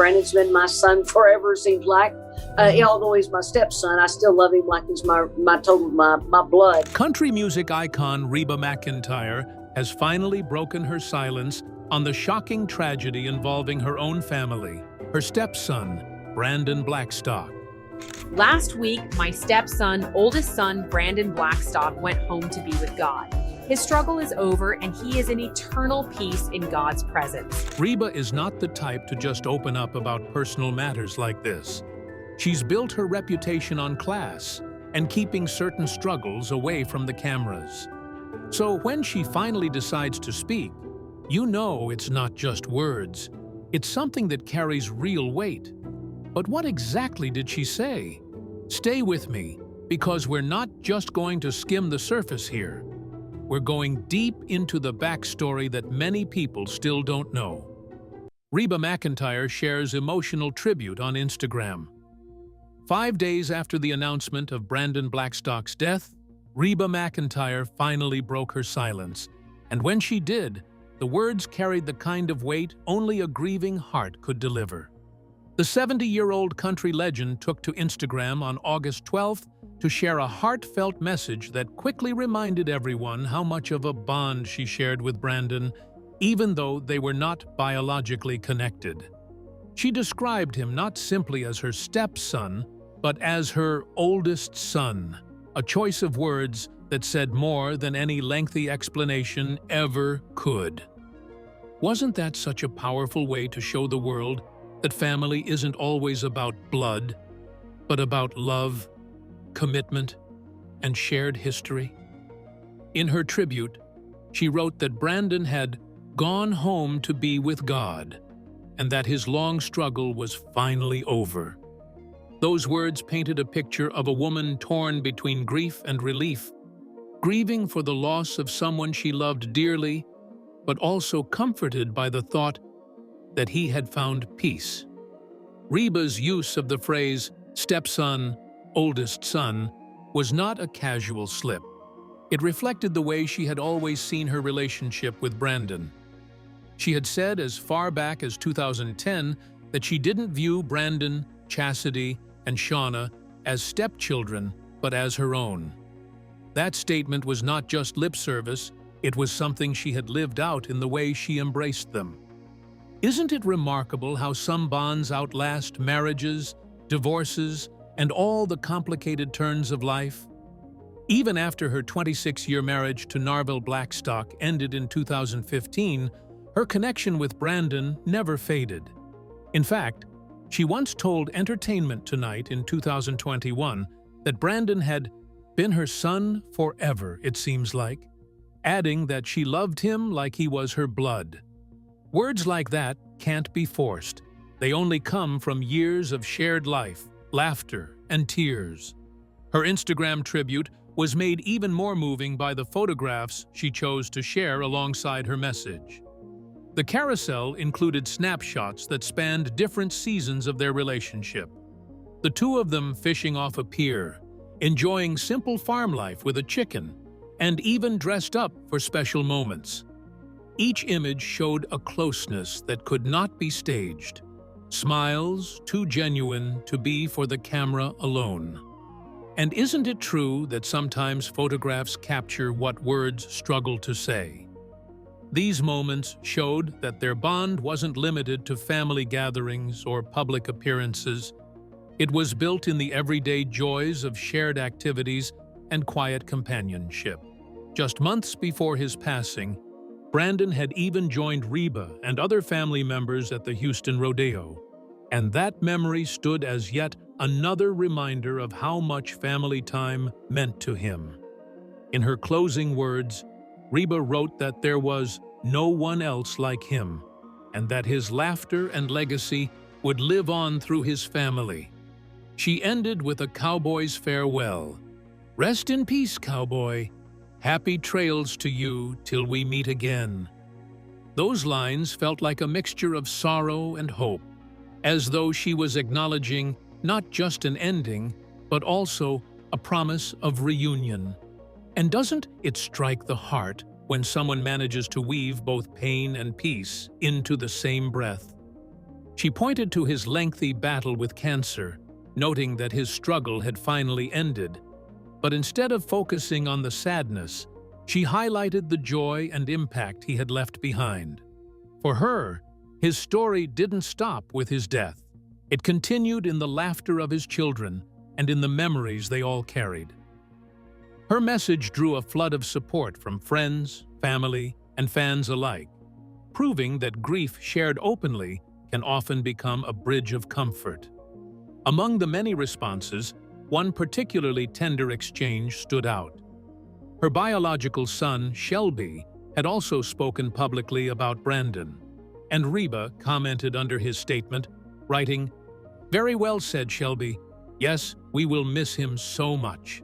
Brandon's been my son forever, seems like. Although he's my stepson, I still love him like he's my blood. Country music icon Reba McEntire has finally broken her silence on the shocking tragedy involving her own family, her stepson, Brandon Blackstock. Last week, my stepson, oldest son, Brandon Blackstock, went home to be with God. His struggle is over, and he is in eternal peace in God's presence. Reba is not the type to just open up about personal matters like this. She's built her reputation on class and keeping certain struggles away from the cameras. So when she finally decides to speak, you know it's not just words. It's something that carries real weight. But what exactly did she say? Stay with me, because we're not just going to skim the surface here. We're going deep into the backstory that many people still don't know. Reba McEntire shares emotional tribute on Instagram. 5 days after the announcement of Brandon Blackstock's death, Reba McEntire finally broke her silence. And when she did, the words carried the kind of weight only a grieving heart could deliver. The 70-year-old country legend took to Instagram on August 12th to share a heartfelt message that quickly reminded everyone how much of a bond she shared with Brandon, even though they were not biologically connected. She described him not simply as her stepson, but as her oldest son, a choice of words that said more than any lengthy explanation ever could. Wasn't that such a powerful way to show the world that family isn't always about blood, but about love, commitment, and shared history? In her tribute, she wrote that Brandon had gone home to be with God, and that his long struggle was finally over. Those words painted a picture of a woman torn between grief and relief, grieving for the loss of someone she loved dearly, but also comforted by the thought that he had found peace. Reba's use of the phrase stepson, oldest son, was not a casual slip. It reflected the way she had always seen her relationship with Brandon. She had said as far back as 2010 that she didn't view Brandon, Chastity, and Shauna as stepchildren, but as her own. That statement was not just lip service, it was something she had lived out in the way she embraced them. Isn't it remarkable how some bonds outlast marriages, divorces, and all the complicated turns of life? Even after her 26-year marriage to Narvel Blackstock ended in 2015, her connection with Brandon never faded. In fact, she once told Entertainment Tonight in 2021 that Brandon had been her son forever, it seems like, adding that she loved him like he was her blood. Words like that can't be forced. They only come from years of shared life, laughter, and tears. Her Instagram tribute was made even more moving by the photographs she chose to share alongside her message. The carousel included snapshots that spanned different seasons of their relationship. The two of them fishing off a pier, enjoying simple farm life with a chicken, and even dressed up for special moments. Each image showed a closeness that could not be staged, smiles too genuine to be for the camera alone. And isn't it true that sometimes photographs capture what words struggle to say? These moments showed that their bond wasn't limited to family gatherings or public appearances. It was built in the everyday joys of shared activities and quiet companionship. Just months before his passing, Brandon had even joined Reba and other family members at the Houston Rodeo, and that memory stood as yet another reminder of how much family time meant to him. In her closing words, Reba wrote that there was no one else like him, and that his laughter and legacy would live on through his family. She ended with a cowboy's farewell. "Rest in peace, cowboy. Happy trails to you till we meet again." Those lines felt like a mixture of sorrow and hope, as though she was acknowledging not just an ending, but also a promise of reunion. And doesn't it strike the heart when someone manages to weave both pain and peace into the same breath? She pointed to his lengthy battle with cancer, noting that his struggle had finally ended. But instead of focusing on the sadness, she highlighted the joy and impact he had left behind. For her, his story didn't stop with his death. It continued in the laughter of his children and in the memories they all carried. Her message drew a flood of support from friends, family, and fans alike, proving that grief shared openly can often become a bridge of comfort. Among the many responses, one particularly tender exchange stood out. Her biological son, Shelby, had also spoken publicly about Brandon, and Reba commented under his statement, writing, "Very well said, Shelby. Yes, we will miss him so much."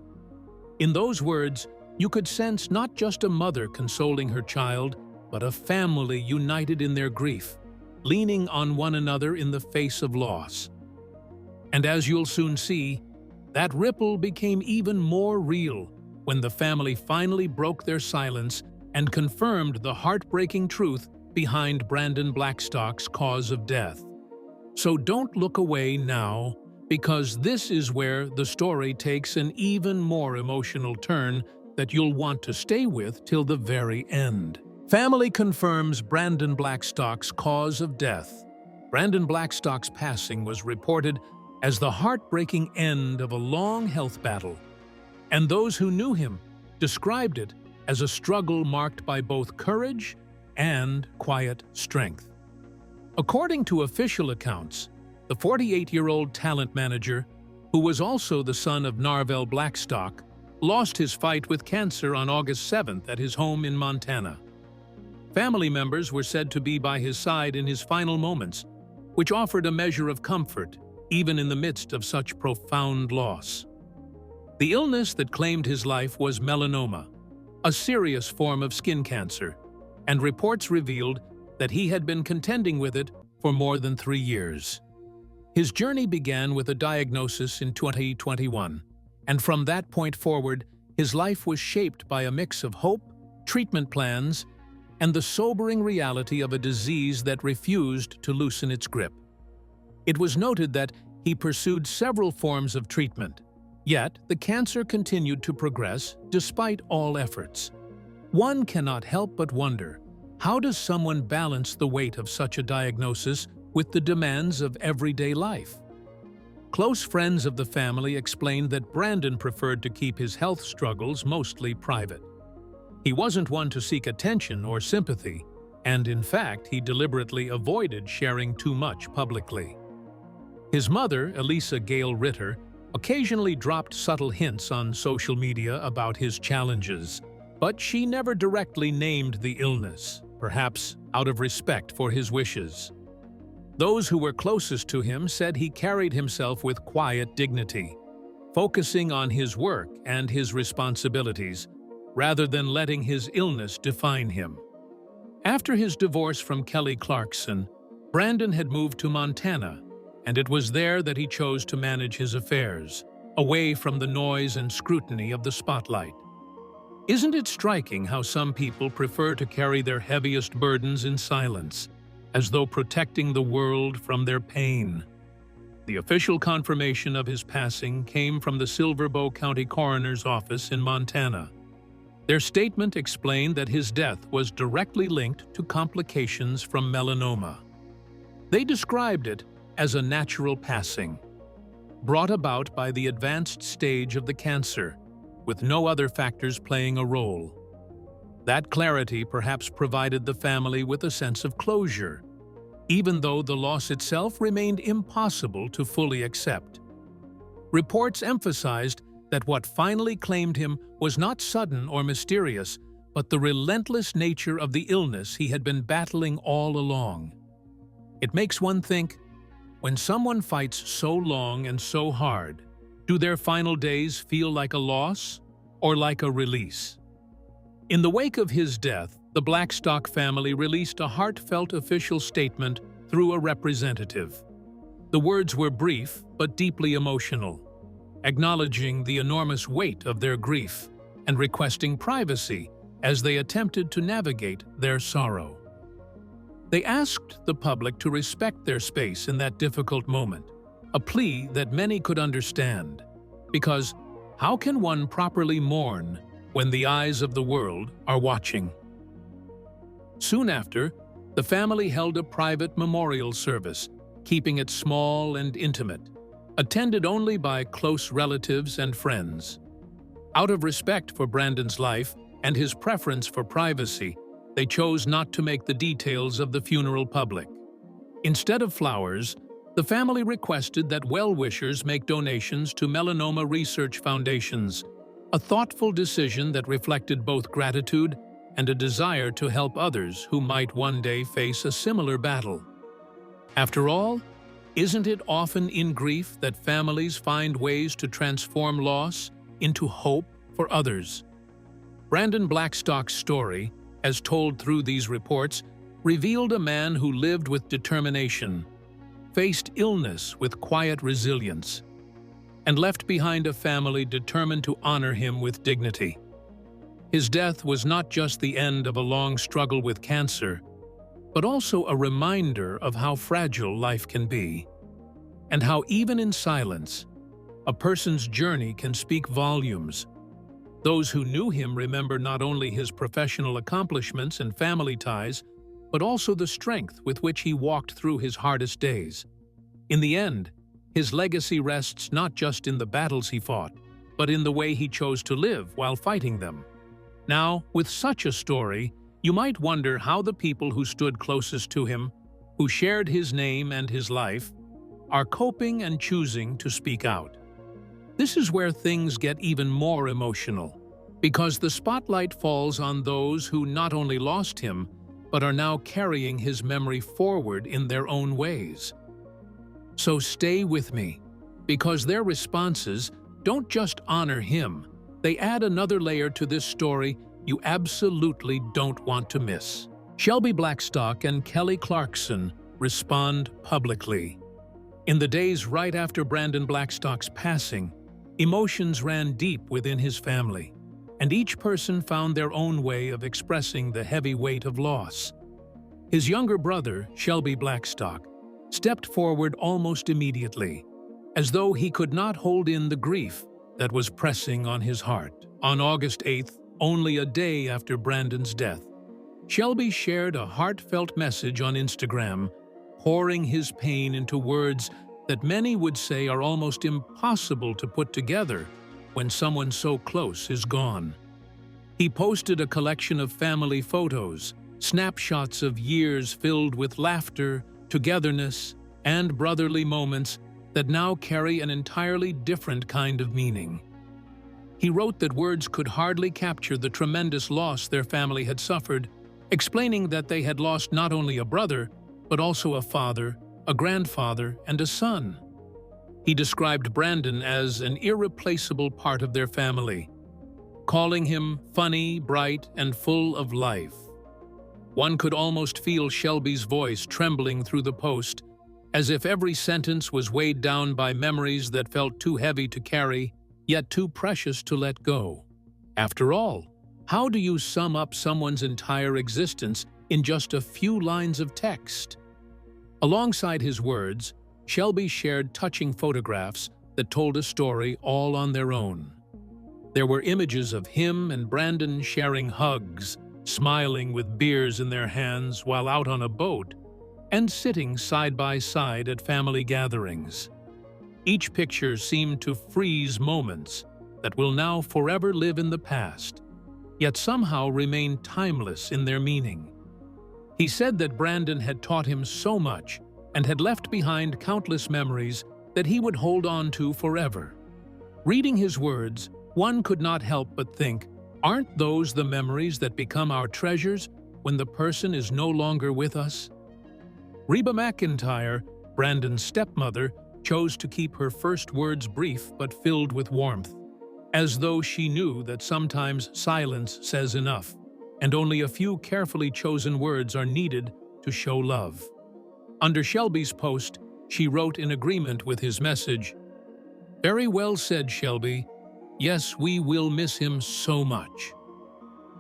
In those words, you could sense not just a mother consoling her child, but a family united in their grief, leaning on one another in the face of loss. And as you'll soon see, that ripple became even more real when the family finally broke their silence and confirmed the heartbreaking truth behind Brandon Blackstock's cause of death. So don't look away now, because this is where the story takes an even more emotional turn that you'll want to stay with till the very end. Family confirms Brandon Blackstock's cause of death. Brandon Blackstock's passing was reported as the heartbreaking end of a long health battle, and those who knew him described it as a struggle marked by both courage and quiet strength. According to official accounts, the 48-year-old talent manager, who was also the son of Narvel Blackstock, lost his fight with cancer on August 7th at his home in Montana. Family members were said to be by his side in his final moments, which offered a measure of comfort, even in the midst of such profound loss. The illness that claimed his life was melanoma, a serious form of skin cancer, and reports revealed that he had been contending with it for more than 3 years. His journey began with a diagnosis in 2021, and from that point forward, his life was shaped by a mix of hope, treatment plans, and the sobering reality of a disease that refused to loosen its grip. It was noted that he pursued several forms of treatment, yet the cancer continued to progress despite all efforts. One cannot help but wonder, how does someone balance the weight of such a diagnosis with the demands of everyday life? Close friends of the family explained that Brandon preferred to keep his health struggles mostly private. He wasn't one to seek attention or sympathy, and in fact, he deliberately avoided sharing too much publicly. His mother, Elisa Gale Ritter, occasionally dropped subtle hints on social media about his challenges, but she never directly named the illness, perhaps out of respect for his wishes. Those who were closest to him said he carried himself with quiet dignity, focusing on his work and his responsibilities, rather than letting his illness define him. After his divorce from Kelly Clarkson, Brandon had moved to Montana, and it was there that he chose to manage his affairs, away from the noise and scrutiny of the spotlight. Isn't it striking how some people prefer to carry their heaviest burdens in silence, as though protecting the world from their pain? The official confirmation of his passing came from the Silver Bow County Coroner's Office in Montana. Their statement explained that his death was directly linked to complications from melanoma. They described it as a natural passing, brought about by the advanced stage of the cancer, with no other factors playing a role. That clarity perhaps provided the family with a sense of closure, even though the loss itself remained impossible to fully accept. Reports emphasized that what finally claimed him was not sudden or mysterious, but the relentless nature of the illness he had been battling all along. It makes one think, when someone fights so long and so hard, do their final days feel like a loss or like a release? In the wake of his death, the Blackstock family released a heartfelt official statement through a representative. The words were brief but deeply emotional, acknowledging the enormous weight of their grief and requesting privacy as they attempted to navigate their sorrow. They asked the public to respect their space in that difficult moment, a plea that many could understand. Because how can one properly mourn when the eyes of the world are watching? Soon after, the family held a private memorial service, keeping it small and intimate, attended only by close relatives and friends. Out of respect for Brandon's life and his preference for privacy, they chose not to make the details of the funeral public. Instead of flowers, the family requested that well-wishers make donations to melanoma research foundations, a thoughtful decision that reflected both gratitude and a desire to help others who might one day face a similar battle. After all, isn't it often in grief that families find ways to transform loss into hope for others? Brandon Blackstock's story, as told through these reports, revealed a man who lived with determination, faced illness with quiet resilience, and left behind a family determined to honor him with dignity. His death was not just the end of a long struggle with cancer, but also a reminder of how fragile life can be, and how even in silence, a person's journey can speak volumes. Those who knew him remember not only his professional accomplishments and family ties, but also the strength with which he walked through his hardest days. In the end, his legacy rests not just in the battles he fought, but in the way he chose to live while fighting them. Now, with such a story, you might wonder how the people who stood closest to him, who shared his name and his life, are coping and choosing to speak out. This is where things get even more emotional, because the spotlight falls on those who not only lost him, but are now carrying his memory forward in their own ways. So stay with me, because their responses don't just honor him, they add another layer to this story you absolutely don't want to miss. Shelby Blackstock and Kelly Clarkson respond publicly. In the days right after Brandon Blackstock's passing, emotions ran deep within his family, and each person found their own way of expressing the heavy weight of loss. His younger brother, Shelby Blackstock, stepped forward almost immediately, as though he could not hold in the grief that was pressing on his heart. On August 8th, only a day after Brandon's death, Shelby shared a heartfelt message on Instagram, pouring his pain into words that many would say are almost impossible to put together when someone so close is gone. He posted a collection of family photos, snapshots of years filled with laughter, togetherness, and brotherly moments that now carry an entirely different kind of meaning. He wrote that words could hardly capture the tremendous loss their family had suffered, explaining that they had lost not only a brother, but also a father, a grandfather, and a son. He described Brandon as an irreplaceable part of their family, calling him funny, bright, and full of life. One could almost feel Shelby's voice trembling through the post, as if every sentence was weighed down by memories that felt too heavy to carry, yet too precious to let go. After all, how do you sum up someone's entire existence in just a few lines of text? Alongside his words, Shelby shared touching photographs that told a story all on their own. There were images of him and Brandon sharing hugs, smiling with beers in their hands while out on a boat, and sitting side by side at family gatherings. Each picture seemed to freeze moments that will now forever live in the past, yet somehow remain timeless in their meaning. He said that Brandon had taught him so much and had left behind countless memories that he would hold on to forever. Reading his words, one could not help but think, aren't those the memories that become our treasures when the person is no longer with us? Reba McEntire, Brandon's stepmother, chose to keep her first words brief but filled with warmth, as though she knew that sometimes silence says enough, and only a few carefully chosen words are needed to show love. Under Shelby's post, she wrote in agreement with his message, "Very well said, Shelby. Yes, we will miss him so much."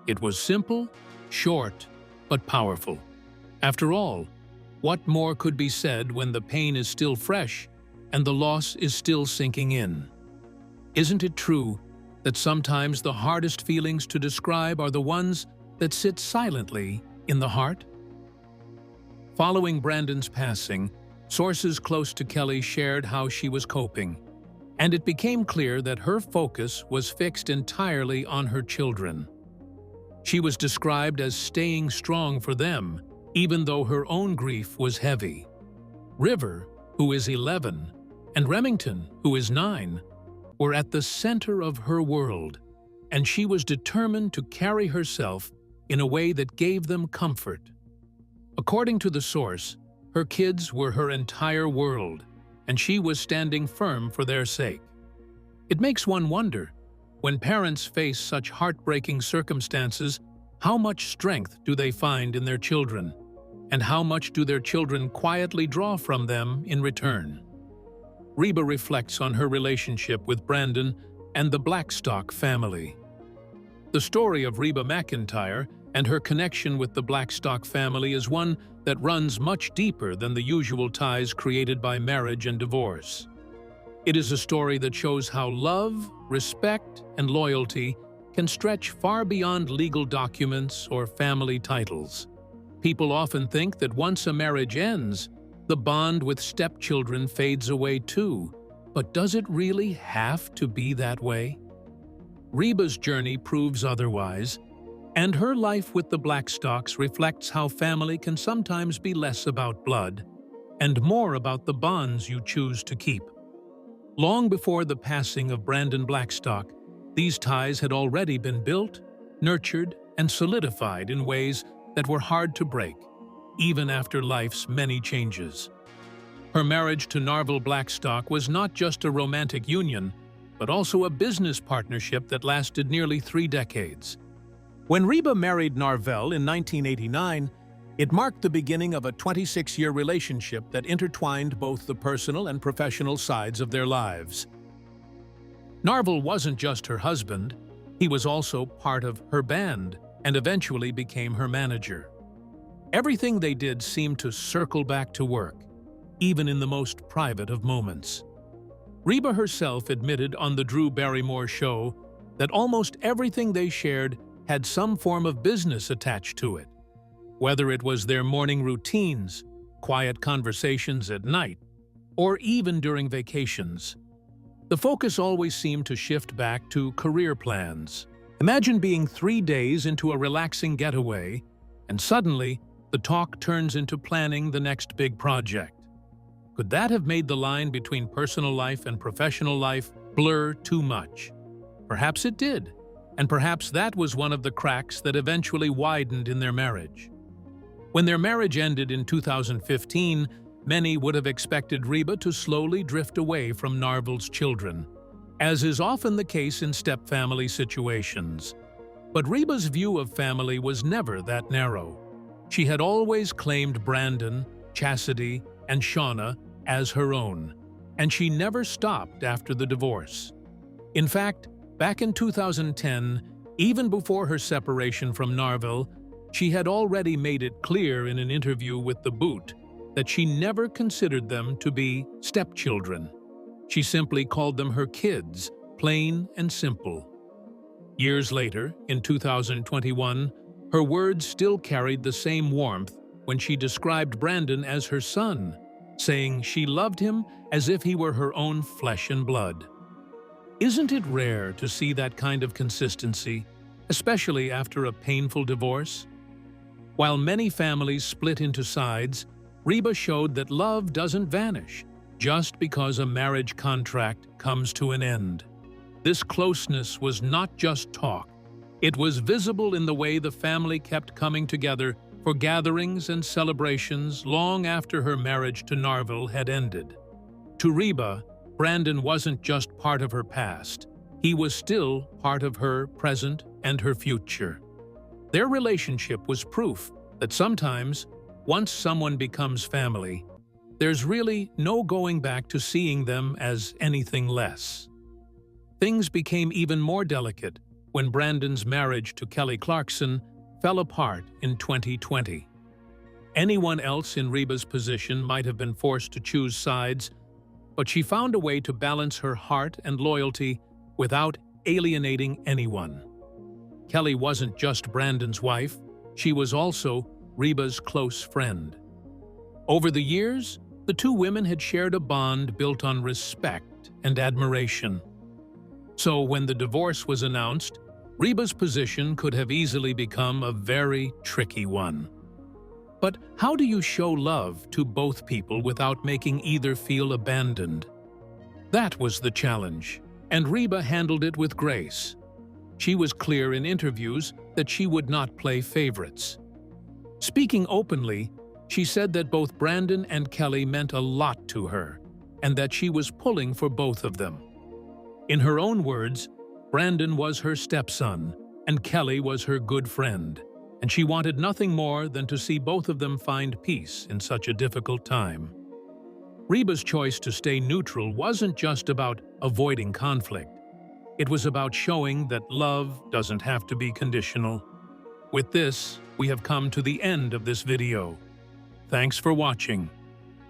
It was simple, short, but powerful, After all, what more could be said when the pain is still fresh and the loss is still sinking in? Isn't it true that sometimes the hardest feelings to describe are the ones that sit silently in the heart? Following Brandon's passing, sources close to Kelly shared how she was coping, and it became clear that her focus was fixed entirely on her children. She was described as staying strong for them, even though her own grief was heavy. River, who is 11, and Remington, who is 9, were at the center of her world, and she was determined to carry herself in a way that gave them comfort. According to the source, her kids were her entire world, and she was standing firm for their sake. It makes one wonder, when parents face such heartbreaking circumstances, how much strength do they find in their children, and how much do their children quietly draw from them in return? Reba reflects on her relationship with Brandon and the Blackstock family. The story of Reba McEntire and her connection with the Blackstock family is one that runs much deeper than the usual ties created by marriage and divorce. It is a story that shows how love, respect, and loyalty can stretch far beyond legal documents or family titles. People often think that once a marriage ends, the bond with stepchildren fades away too. But does it really have to be that way? Reba's journey proves otherwise, and her life with the Blackstocks reflects how family can sometimes be less about blood and more about the bonds you choose to keep. Long before the passing of Brandon Blackstock, these ties had already been built, nurtured, and solidified in ways that were hard to break, even after life's many changes. Her marriage to Narvel Blackstock was not just a romantic union, but also a business partnership that lasted nearly 3 decades. When Reba married Narvel in 1989, it marked the beginning of a 26-year relationship that intertwined both the personal and professional sides of their lives. Narvel wasn't just her husband, he was also part of her band and eventually became her manager. Everything they did seemed to circle back to work, even in the most private of moments. Reba herself admitted on the Drew Barrymore show that almost everything they shared had some form of business attached to it, whether it was their morning routines, quiet conversations at night, or even during vacations. The focus always seemed to shift back to career plans. Imagine being 3 days into a relaxing getaway, and suddenly the talk turns into planning the next big project. Could that have made the line between personal life and professional life blur too much? Perhaps it did, and perhaps that was one of the cracks that eventually widened in their marriage. When their marriage ended in 2015, many would have expected Reba to slowly drift away from Narvel's children, as is often the case in stepfamily situations. But Reba's view of family was never that narrow. She had always claimed Brandon, Chastity, and Shauna as her own, and she never stopped after the divorce. In fact, back in 2010, even before her separation from Narvel, she had already made it clear in an interview with The Boot that she never considered them to be stepchildren. She simply called them her kids, plain and simple. Years later, in 2021, her words still carried the same warmth when she described Brandon as her son, saying she loved him as if he were her own flesh and blood. Isn't it rare to see that kind of consistency, especially after a painful divorce? While many families split into sides, Reba showed that love doesn't vanish just because a marriage contract comes to an end. This closeness was not just talk. It was visible in the way the family kept coming together for gatherings and celebrations long after her marriage to Narvel had ended. To Reba, Brandon wasn't just part of her past. He was still part of her present and her future. Their relationship was proof that sometimes, once someone becomes family, there's really no going back to seeing them as anything less. Things became even more delicate when Brandon's marriage to Kelly Clarkson fell apart in 2020. Anyone else in Reba's position might have been forced to choose sides, but she found a way to balance her heart and loyalty without alienating anyone. Kelly wasn't just Brandon's wife, she was also Reba's close friend. Over the years, the two women had shared a bond built on respect and admiration. So when the divorce was announced, Reba's position could have easily become a very tricky one. But how do you show love to both people without making either feel abandoned? That was the challenge, and Reba handled it with grace. She was clear in interviews that she would not play favorites. Speaking openly, she said that both Brandon and Kelly meant a lot to her, and that she was pulling for both of them. In her own words, Brandon was her stepson, and Kelly was her good friend, and she wanted nothing more than to see both of them find peace in such a difficult time. Reba's choice to stay neutral wasn't just about avoiding conflict. It was about showing that love doesn't have to be conditional. With this, we have come to the end of this video. Thanks for watching.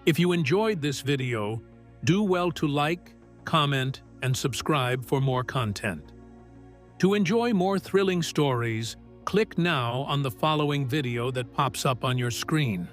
If you enjoyed this video, do well to like, comment, and subscribe for more content. To enjoy more thrilling stories, click now on the following video that pops up on your screen.